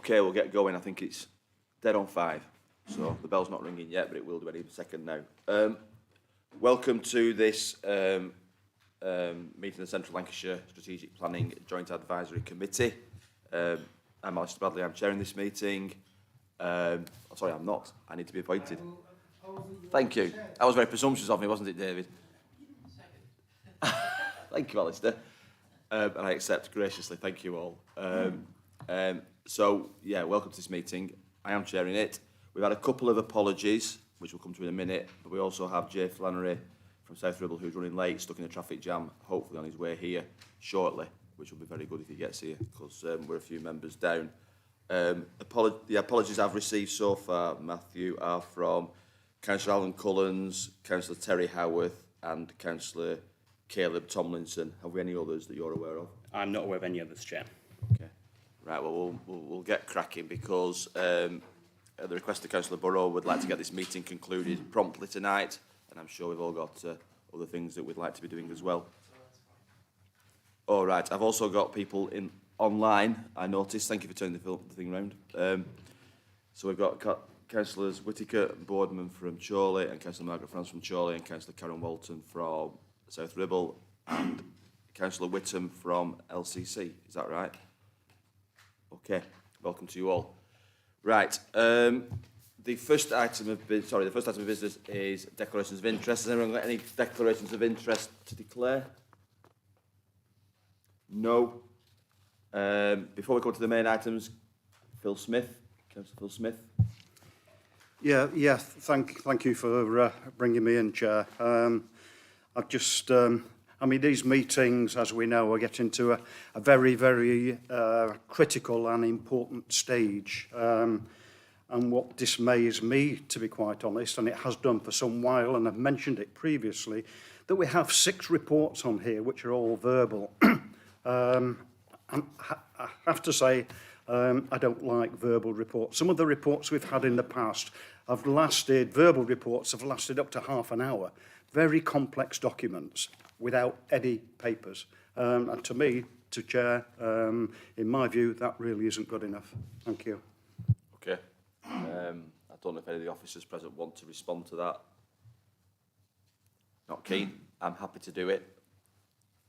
Okay, we'll get going. I think it's dead on 5. So the bell's not ringing yet, but it will do any second now. Welcome to this meeting of the Central Lancashire Strategic Planning Joint Advisory Committee. I'm Alistair Bradley, I'm chairing this meeting. Sorry, I'm not. I need to be appointed. Thank you. That was very presumptuous of me, wasn't it, David? Thank you, Alistair. And I accept graciously. Thank you all. So, yeah, welcome to this meeting. I am chairing it. We've had a couple of apologies, which we'll come to in a minute, but we also have Jay Flannery from South Ribble, who's running late, stuck in a traffic jam, hopefully on his way here shortly, which will be very good if he gets here, because we're a few members down. The apologies I've received so far, Matthew, are from Councillor Alan Cullens, Councillor Terry Howarth and Councillor Caleb Tomlinson. Have we any others that you're aware of? I'm not aware of any others, Chair. Okay. Right, well, we'll get cracking because at the request of Councillor Burrow, we'd like to get this meeting concluded promptly tonight, and I'm sure we've all got other things that we'd like to be doing as well. All right, I've also got people in online, I noticed. Thank you for turning the thing around. So we've got Councillors Whittaker and Boardman from Chorley, and Councillor Margaret France from Chorley, and Councillor Karen Walton from South Ribble, and Councillor Whittam from LCC. Is that right? Okay, welcome to you all. Right, the first item of business is declarations of interest. Has anyone got any declarations of interest to declare? No. Before we go to the main items, Phil Smith, Councillor Phil Smith. Yeah. Thank you for bringing me in, Chair. I've just, these meetings, as we know, are getting to a very, very critical and important stage. And what dismays me, to be quite honest, and it has done for some while, and I've mentioned it previously, that we have 6 reports on here, which are all verbal. And I have to say, I don't like verbal reports. Some of the reports we've had in the past verbal reports have lasted up to half an hour. Very complex documents without any papers. And to me, to chair, in my view, that really isn't good enough. Thank you. Okay. I don't know if any of the officers present want to respond to that. Not keen. I'm happy to do it.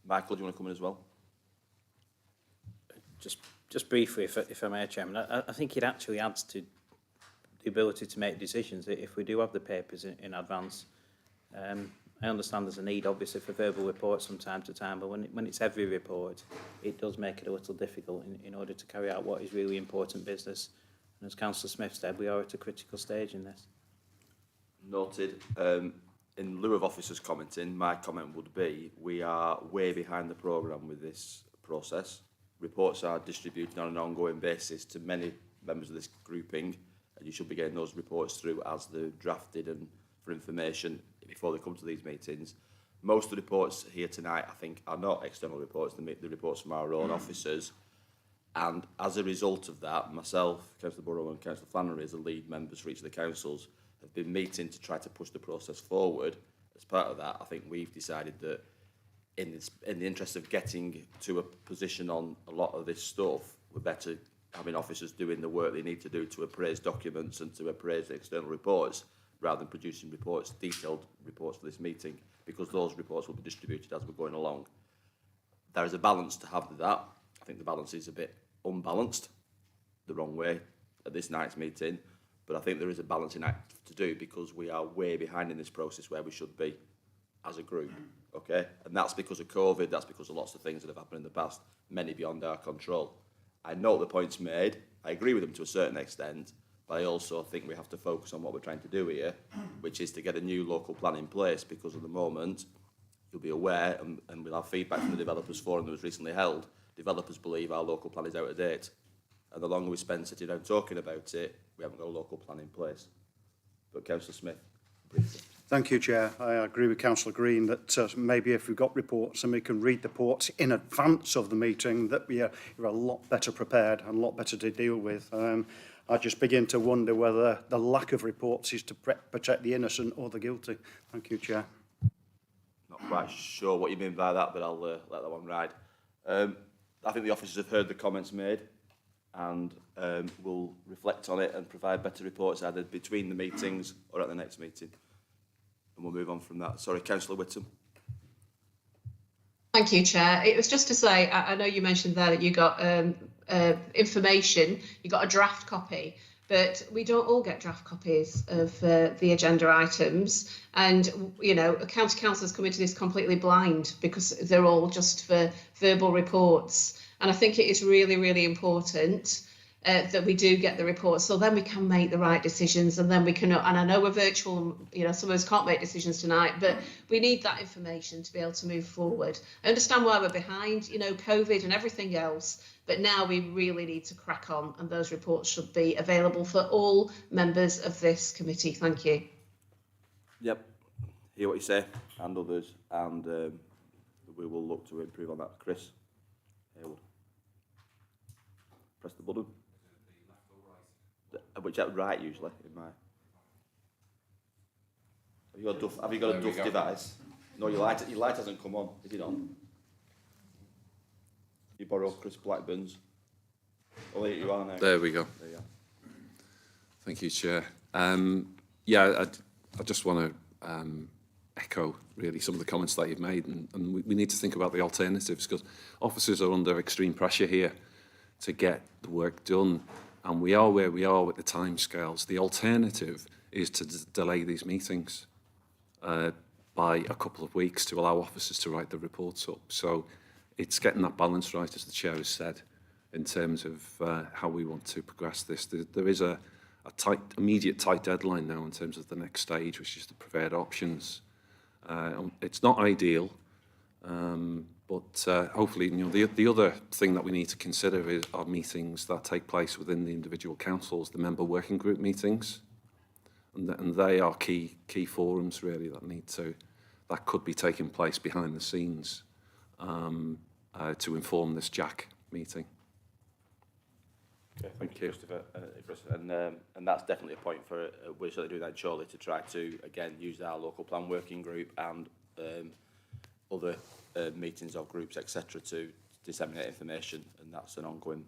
Michael, do you want to come in as well? Just briefly, if I may, Chairman, I think it actually adds to the ability to make decisions if we do have the papers in advance. I understand there's a need, obviously, for verbal reports from time to time, but when it's every report, it does make it a little difficult in order to carry out what is really important business. And as Councillor Smith said, we are at a critical stage in this. Noted. In lieu of officers commenting, my comment would be we are way behind the programme with this process. Reports are distributed on an ongoing basis to many members of this grouping, and you should be getting those reports through as they're drafted and for information before they come to these meetings. Most of the reports here tonight, I think, are not external reports, the reports from our own officers. And as a result of that, myself, Councillor Burrow and Councillor Flannery, as the lead members for each of the councils, have been meeting to try to push the process forward. As part of that, I think we've decided that in the interest of getting to a position on a lot of this stuff, we're better having officers doing the work they need to do to appraise documents and to appraise external reports, rather than producing reports, detailed reports for this meeting, because those reports will be distributed as we're going along. There is a balance to have with that. I think the balance is a bit unbalanced, the wrong way, at this night's meeting, but I think there is a balancing act to do because we are way behind in this process where we should be as a group, okay? And that's because of COVID, that's because of lots of things that have happened in the past, many beyond our control. I know the points made, I agree with them to a certain extent, but I also think we have to focus on what we're trying to do here, which is to get a new local plan in place, because at the moment, you'll be aware, and we'll have feedback from the developers forum that was recently held, developers believe our local plan is out of date. And the longer we spend sitting down talking about it, we haven't got a local plan in place. But Councillor Smith, briefly. Thank you, Chair. I agree with Councillor Green that maybe if we've got reports and we can read the reports in advance of the meeting, that we're a lot better prepared and a lot better to deal with. I just begin to wonder whether the lack of reports is to protect the innocent or the guilty. Thank you, Chair. Not quite sure what you mean by that, but I'll let that one ride. I think the officers have heard the comments made, and we'll reflect on it and provide better reports either between the meetings or at the next meeting. And we'll move on from that. Sorry, Councillor Whittam. Thank you, Chair. It was just to say, I know you mentioned there that you got information, you got a draft copy, but we don't all get draft copies of the agenda items. And, you know, county councillors come into this completely blind because they're all just for verbal reports. And I think it is really, really important that we do get the reports, so then we can make the right decisions, and then we can, and I know we're virtual, you know, some of us can't make decisions tonight, but we need that information to be able to move forward. I understand why we're behind, you know, COVID and everything else, but now we really need to crack on, and those reports should be available for all members of this committee. Thank you. Yep, hear what you say, and others, and we will look to improve on that. Chris Haywood. Press the button. Which is right usually in my. Have you got a duff device? No, your light hasn't come on. Is it on? You borrow Chris Blackburn's. Oh, there you are now. There we go. There you are. Thank you, Chair. Yeah, I just want to echo really some of the comments that you've made, and we need to think about the alternatives, because officers are under extreme pressure here to get the work done, and we are where we are with the timescales. The alternative is to delay these meetings by a couple of weeks to allow officers to write the reports up. So it's getting that balance right, as the Chair has said, in terms of how we want to progress this. There is a immediate tight deadline now in terms of the next stage, which is the preferred options. It's not ideal, but hopefully, you know, the other thing that we need to consider is our meetings that take place within the individual councils, the member working group meetings, and they are key forums really that could be taking place behind the scenes to inform this JAC meeting. Okay, thank you, Christopher. And that's definitely a point for we're certainly doing that shortly to try to again use our local plan working group and other meetings of groups, etc., to disseminate information, and that's an ongoing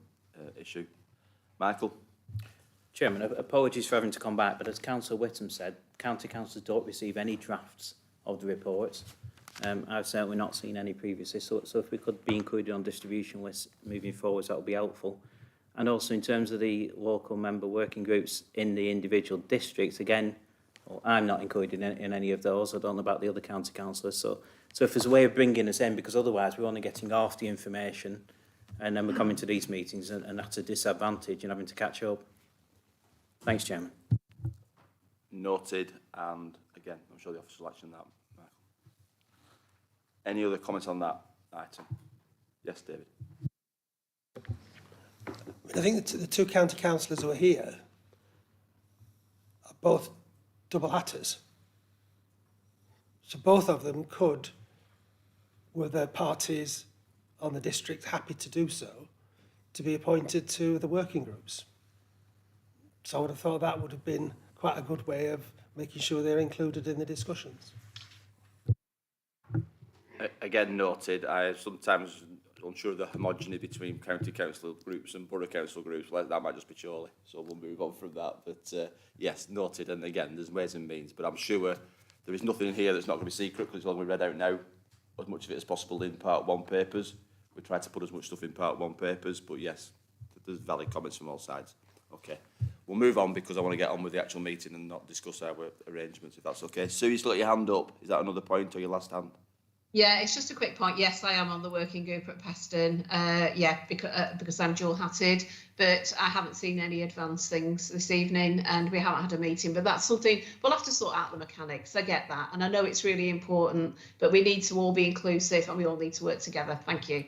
issue. Michael? Chairman, apologies for having to come back, but as Councillor Whittam said, county councillors don't receive any drafts of the reports. I've certainly not seen any previously, so if we could be included on distribution lists moving forwards, that would be helpful. And also in terms of the local member working groups in the individual districts, again, well, I'm not included in any of those. I don't know about the other county councillors. So if there's a way of bringing us in, because otherwise we're only getting half the information, and then we're coming to these meetings and that's a disadvantage and having to catch up. Thanks, Chairman. Noted, and again, I'm sure the officer will action that, Michael. Any other comments on that item? Yes, David. I think the two county councillors who are here are both double hatters. So both of them could, were their parties on the district happy to do so, to be appointed to the working groups. So I would have thought that would have been quite a good way of making sure they're included in the discussions. Again, noted, I sometimes unsure of the homogeneity between county council groups and borough council groups. Well, that might just be Chorley, so we'll move on from that. But yes, noted, and again, there's ways and means, but I'm sure there is nothing in here that's not going to be secret, because when we read out now, as much of it as possible in Part 1 papers. We try to put as much stuff in Part 1 papers, but yes, there's valid comments from all sides. Okay, we'll move on, because I want to get on with the actual meeting and not discuss our arrangements, if that's okay. Sue, you still got your hand up. Is that another point, or your last hand? Yeah, it's just a quick point. Yes, I am on the working group at Peston. Yeah, because I'm dual-hatted, but I haven't seen any advanced things this evening, and we haven't had a meeting. But that's something we'll have to sort out the mechanics. I get that, and I know it's really important, but we need to all be inclusive, and we all need to work together. Thank you.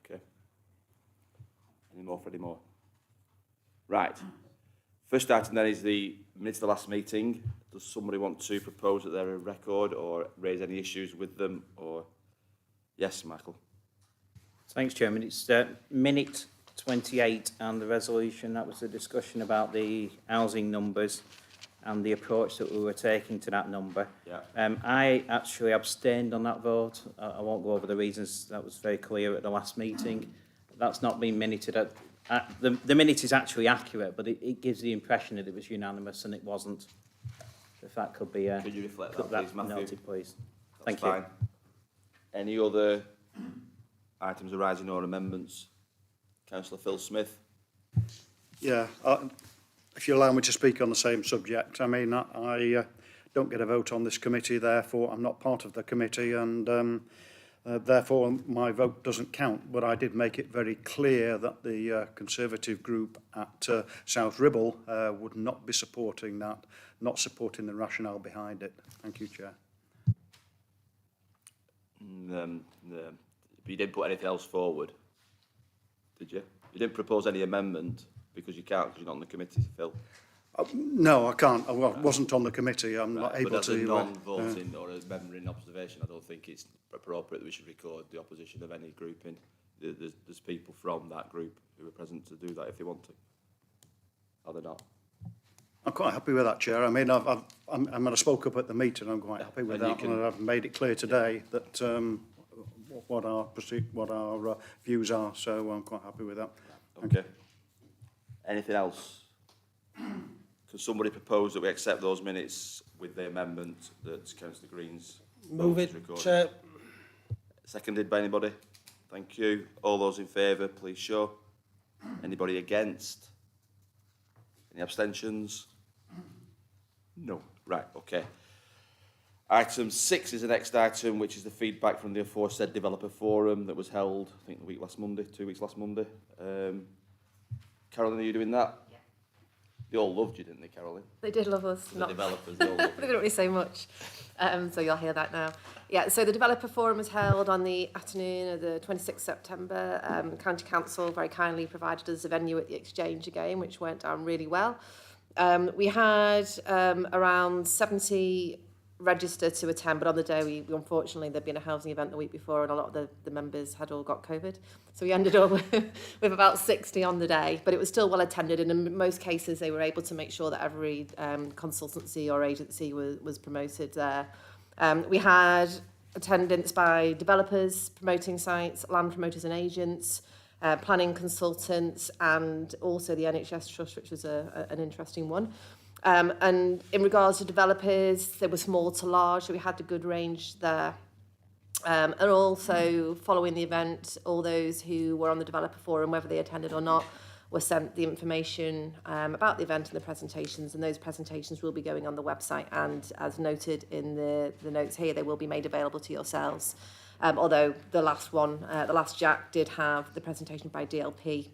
Okay. Any more for any more? Right. First item then is the minutes of the last meeting. Does somebody want to propose that they're a record or raise any issues with them? Or yes, Michael. Thanks, Chairman. It's minute 28 and the resolution. That was the discussion about the housing numbers and the approach that we were taking to that number. Yeah. I actually abstained on that vote. I won't go over the reasons. That was very clear at the last meeting. That's not been minuted. The minute is actually accurate, but it gives the impression that it was unanimous and it wasn't. If that could be Could you reflect that, please, Matthew? noted, please. That's Thank fine. you. Any other items arising or amendments? Councillor Phil Smith. Yeah, if you allow me to speak on the same subject, I mean, I don't get a vote on this committee, therefore I'm not part of the committee, and therefore my vote doesn't count. But I did make it very clear that the Conservative group at South Ribble would not be supporting that, not supporting the rationale behind it. Thank you, Chair. But you didn't put anything else forward, did you? You didn't propose any amendment because you can't, because you're not on the committee, Phil. No, I can't. I wasn't on the committee. I'm not able but as to. a non-voting or a member in observation, I don't think it's appropriate that we should record the opposition of any grouping. There's people from that group who are present to do that if they want to. Are they not? I'm quite happy with that, Chair. I mean, I spoke up at the meeting. I'm quite happy with that, and I've made it clear today that what our views are. So I'm quite happy with that. Okay. Anything else? Can somebody propose that we accept those minutes with the amendment that Councillor Green's Move vote is it, recorded? Chair. Seconded by anybody? Thank you. All those in favour, please show. Anybody against? Any abstentions? No. Right, okay. Item 6 is the next item, which is the feedback from the aforesaid developer forum that was held, I think, 2 weeks last Monday. Carolyn, are you doing that? Yeah. They all loved you, didn't they, Carolyn? They did love us. The developers, they all loved They you. didn't really say much, so you'll hear that now. Yeah, so the developer forum was held on the afternoon of the 26th September. County Council very kindly provided us a venue at the Exchange again, which went down really well. We had around 70 registered to attend, but on the day we unfortunately there'd been a housing event the week before and a lot of the members had all got COVID, so we ended up with about 60 on the day, but it was still well attended, and in most cases they were able to make sure that every consultancy or agency was promoted there. We had attendance by developers promoting sites, land promoters and agents, planning consultants, and also the NHS Trust, which was an interesting one. And in regards to developers, they were small to large, so we had a good range there. And also, following the event, all those who were on the developer forum, whether they attended or not, were sent the information about the event and the presentations, and those presentations will be going on the website, and as noted in the notes here, they will be made available to yourselves. Although the last one, the last Jack, did have the presentation by DLP.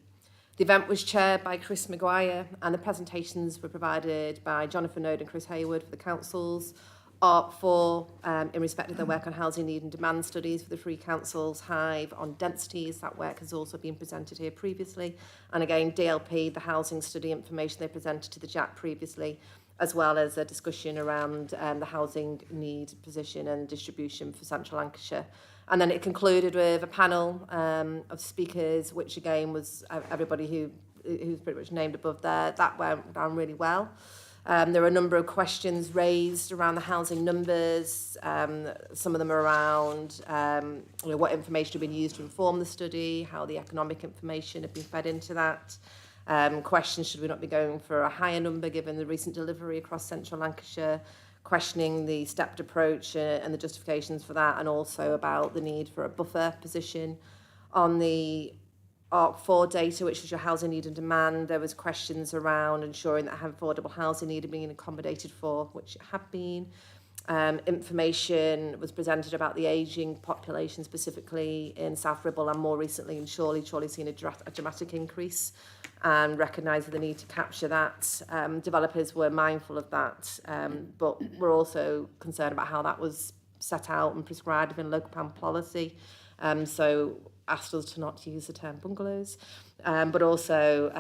The event was chaired by Chris Maguire, and the presentations were provided by Jonathan Node and Chris Hayward for the councils, ARC4 in respect of their work on housing need and demand studies for the three councils, Hive on densities, that work has also been presented here previously, and again DLP, the housing study information they presented to the JAC previously, as well as a discussion around the housing need position and distribution for Central Lancashire. And then it concluded with a panel of speakers, which again was everybody who's pretty much named above there. That went down really well. There were a number of questions raised around the housing numbers. Some of them are around what information had been used to inform the study, how the economic information had been fed into that. Questions, should we not be going for a higher number given the recent delivery across Central Lancashire? Questioning the stepped approach and the justifications for that, and also about the need for a buffer position. On the ARC4 data, which is your housing need and demand, there was questions around ensuring that affordable housing need had been accommodated for, which it had been. Information was presented about the ageing population, specifically in South Ribble and more recently in Chorley. Chorley's seen a dramatic increase, and recognising the need to capture that. Developers were mindful of that, but were also concerned about how that was set out and prescribed within local plan policy. So asked us to not use the term bungalows, but also,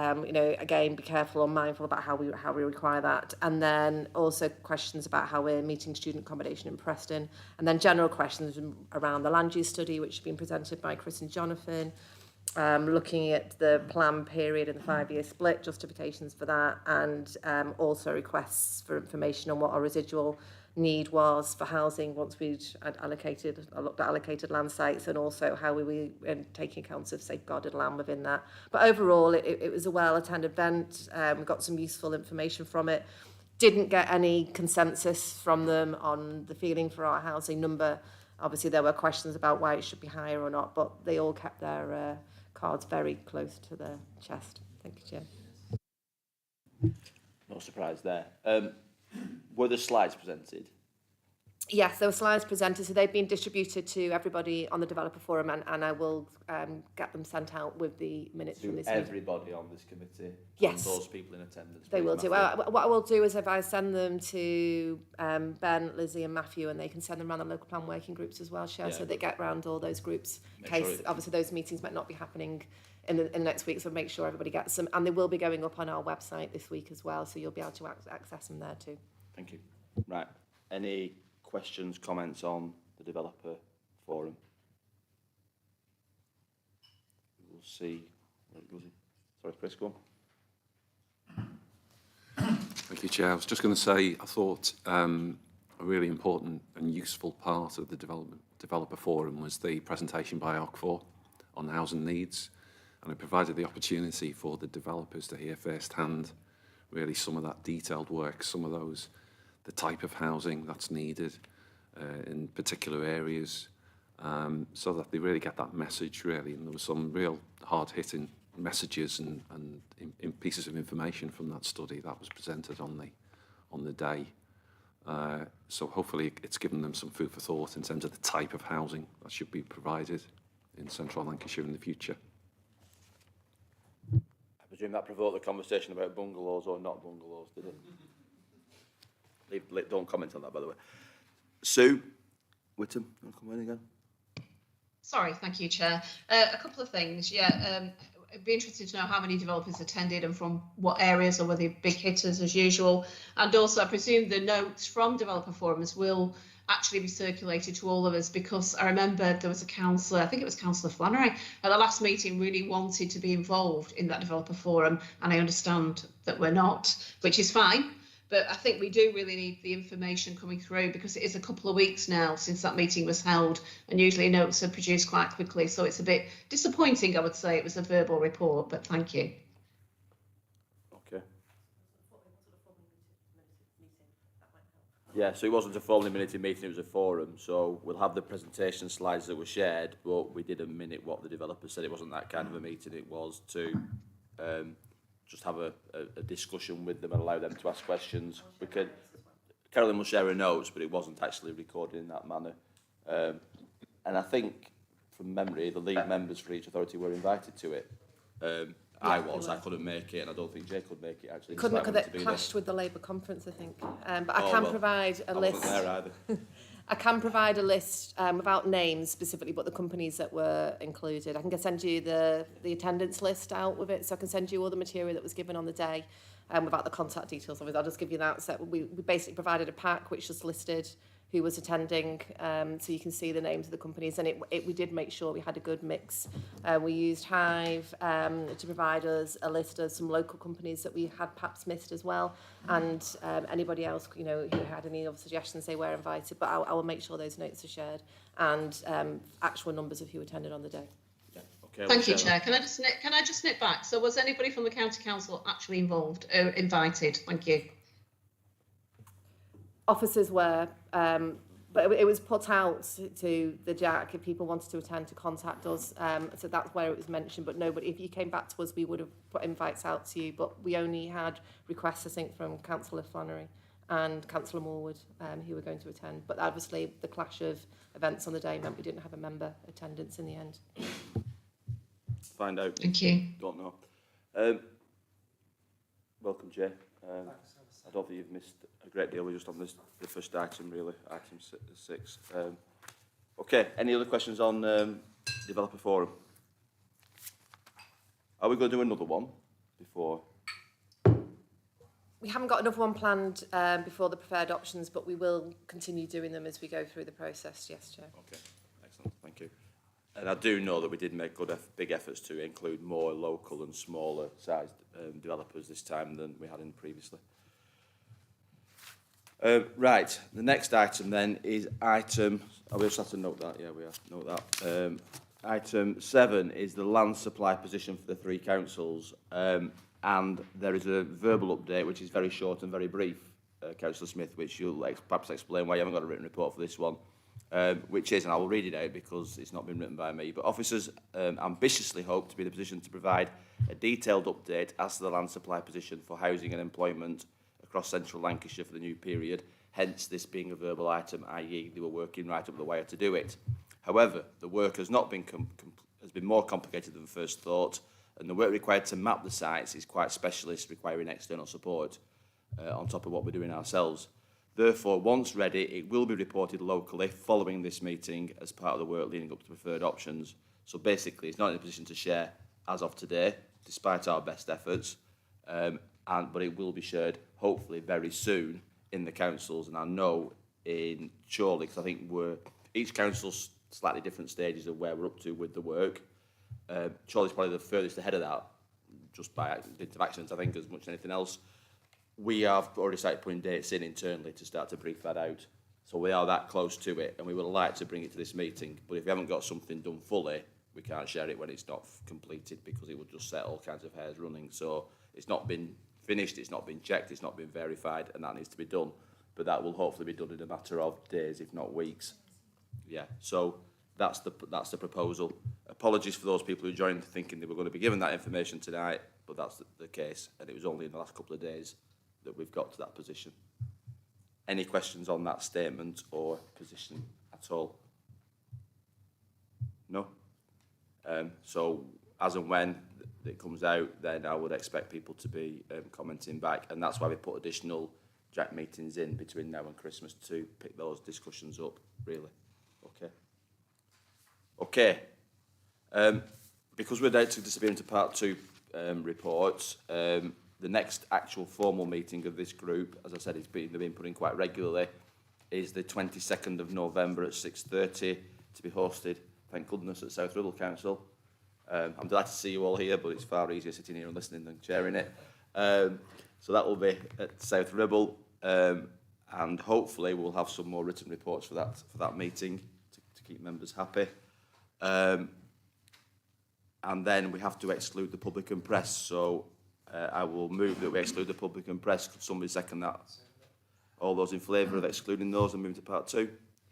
again, be careful or mindful about how we require that. And then also questions about how we're meeting student accommodation in Preston. And then general questions around the land use study, which has been presented by Chris and Jonathan, looking at the plan period and the 5-year split, justifications for that, and also requests for information on what our residual need was for housing once we'd looked at allocated land sites, and also how we were taking account of safeguarded land within that. But overall, it was a well-attended event. We got some useful information from it. Didn't get any consensus from them on the feeling for our housing number. Obviously, there were questions about why it should be higher or not, but they all kept their cards very close to their chest. Thank you, Chair. No surprise there. Were the slides presented? Yes, there were slides presented, so they've been distributed to everybody on the developer forum, and I will get them sent out with the minutes from this meeting. Everybody on this committee? Yes. And those people in attendance? They please, will do. Matthew? What I will do is if I send them to Ben, Lizzie and Matthew, and they can send them around the local plan working groups as well, Chair, so they get around all those groups. In case, obviously, those meetings might not be happening in the next week, so make sure everybody gets them. And they will be going up on our website this week as well, so you'll be able to access them there too. Thank you. Right. Any questions, comments on the developer forum? We'll see. Sorry, Chris, go on. Thank you, Chair. I was just going to say, I thought a really important and useful part of the developer forum was the presentation by OC4 on housing needs, and it provided the opportunity for the developers to hear firsthand really some of that detailed work, some of those, the type of housing that's needed in particular areas, so that they really get that message really. And there were some real hard-hitting messages and in pieces of information from that study that was presented on the day. So hopefully it's given them some food for thought in terms of the type of housing that should be provided in central Lancashire in the future. I presume that provoked the conversation about bungalows or not bungalows, did it? Don't comment on that, by the way. Sue Whittam, you want to come in again? Sorry, thank you, Chair. A couple of things. Yeah, I'd be interested to know how many developers attended and from what areas, or were they big hitters as usual? And also, I presume the notes from developer forums will actually be circulated to all of us, because I remember there was a councillor, I think it was Councillor Flannery, at the last meeting really wanted to be involved in that developer forum, and I understand that we're not, which is fine. But I think we do really need the information coming through, because it is a couple of weeks now since that meeting was held, and usually notes are produced quite quickly. So it's a bit disappointing, I would say. It was a verbal report, but thank you. Okay. Yeah, so it wasn't a formally minuted meeting, it was a forum. So we'll have the presentation slides that were shared, but we didn't minute what the developer said. It wasn't that kind of a meeting. It was to just have a discussion with them and allow them to ask questions. Carolyn will share her notes, but it wasn't actually recorded in that manner. And I think, from memory, the lead members for each authority were invited to it. I couldn't make it, and I don't think Jay could make it, actually. Couldn't, because it clashed with the Labour conference, I think. But I can provide a list. I wasn't there either. I can provide a list without names specifically, but the companies that were included. I can send you the attendance list out with it, so I can send you all the material that was given on the day without the contact details. Obviously, I'll just give you that. So we basically provided a pack which just listed who was attending, so you can see the names of the companies, and we did make sure we had a good mix. We used Hive to provide us a list of some local companies that we had perhaps missed as well, and anybody else, who had any other suggestions, they were invited. But I will make sure those notes are shared, and actual numbers of who attended on the day. Yeah. Okay. Thank you, Chair. Can I just snip back? So was anybody from the County Council actually invited? Thank you. Officers were, but it was put out to the Jack if people wanted to attend to contact us. So that's where it was mentioned, but nobody, if you came back to us, we would have put invites out to you, but we only had requests, I think, from Councillor Flannery and Councillor Morwood, who were going to attend. But obviously the clash of events on the day meant we didn't have a member attendance in the end. Find out. Thank you. Don't know. Welcome, Jay. I don't think you've missed a great deal. We're just on the first item, really, item 6. Okay, any other questions on developer forum? Are we going to do another one before? We haven't got another one planned before the preferred options, but we will continue doing them as we go through the process, yes, Chair. Okay, excellent, thank you. And I do know that we did make big efforts to include more local and smaller sized developers this time than we had in previously. Right, the next item then is item, we just have to note that, yeah, we have to note that. Item 7 is the land supply position for the 3 councils, and there is a verbal update which is very short and very brief, Councillor Smith, which you'll perhaps explain why you haven't got a written report for this one, which is, and I will read it out because it's not been written by me, but officers ambitiously hope to be in a position to provide a detailed update as to the land supply position for housing and employment across central Lancashire for the new period, hence this being a verbal item, i.e. they were working right up the wire to do it. However, the work has not been has been more complicated than first thought, and the work required to map the sites is quite specialist, requiring external support on top of what we're doing ourselves. Therefore, once ready, it will be reported locally following this meeting as part of the work leading up to preferred options. So basically, it's not in a position to share as of today, despite our best efforts, but it will be shared hopefully very soon in the councils, and I know in Chorley, because I think each council's slightly different stages of where we're up to with the work. Chorley's probably the furthest ahead of that, just by dint of accident, I think, as much as anything else. We have already started putting dates in internally to start to brief that out. So we are that close to it, and we would like to bring it to this meeting. But if we haven't got something done fully, we can't share it when it's not completed, because it would just set all kinds of hairs running. So it's not been finished, it's not been checked, it's not been verified, and that needs to be done. But that will hopefully be done in a matter of days, if not weeks. Yeah, so that's the proposal. Apologies for those people who joined thinking they were going to be given that information tonight, but that's the case, and it was only in the last couple of days that we've got to that position. Any questions on that statement or position at all? No? So as and when it comes out, then I would expect people to be commenting back, and that's why we put additional JAC meetings in between now and Christmas to pick those discussions up, really. Okay. Because we're about to disappear into part 2 reports, the next actual formal meeting of this group, as I said, they've been put in quite regularly, is the 22nd of November at 6:30 to be hosted, thank goodness, at South Ribble Council. I'm delighted to see you all here, but it's far easier sitting here and listening than chairing it. So that will be at South Ribble, and hopefully we'll have some more written reports for that meeting to keep members happy. And then we have to exclude the public and press, so I will move that we exclude the public and press. Could somebody second that? All those in favour of excluding those and moving to part 2?